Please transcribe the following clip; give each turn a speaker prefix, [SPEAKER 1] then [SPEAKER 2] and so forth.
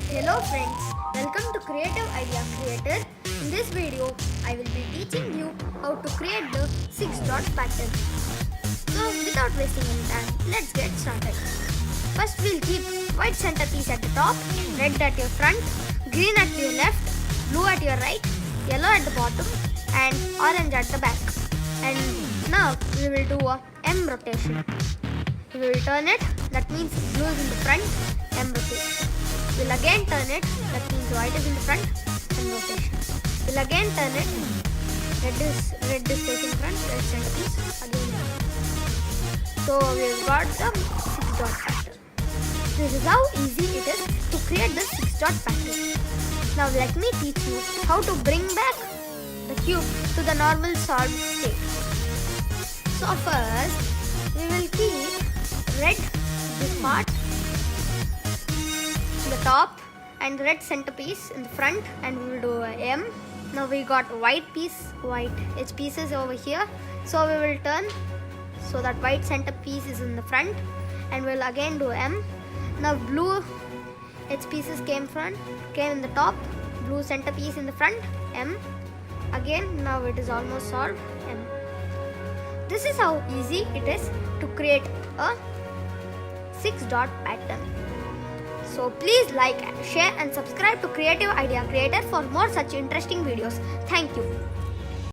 [SPEAKER 1] Hello friends, welcome to Creative Idea Creator. In this video, I will be teaching you how to create the 6-dot pattern. So without wasting any time, let's get started. First we'll keep white centerpiece at the top, red at your front, green at your left, blue at your right, yellow at the bottom and orange at the back. And now we will do a M rotation. We will turn it, that means blue is in the front, M rotation. We'll again turn it, that means white is in the front, M rotation. We'll again turn it, red is facing front, red centerpiece, again. So we've got the 6-dot pattern. This is how easy it is to create the 6-dot pattern. Now let me teach you how to bring back the cube to the normal solved state. So first, we will keep red this part in the top and red centerpiece in the front, and we will do a M. Now we got white edge pieces over here, so we will turn so that white centerpiece is in the front, and we'll again do M. Now blue edge pieces came in the top, blue centerpiece in the front, M. Again, now it is almost solved, M. This is how easy it is to create a 6-dot pattern. So please like, share and subscribe to Creative Idea Creator for more such interesting videos. Thank you.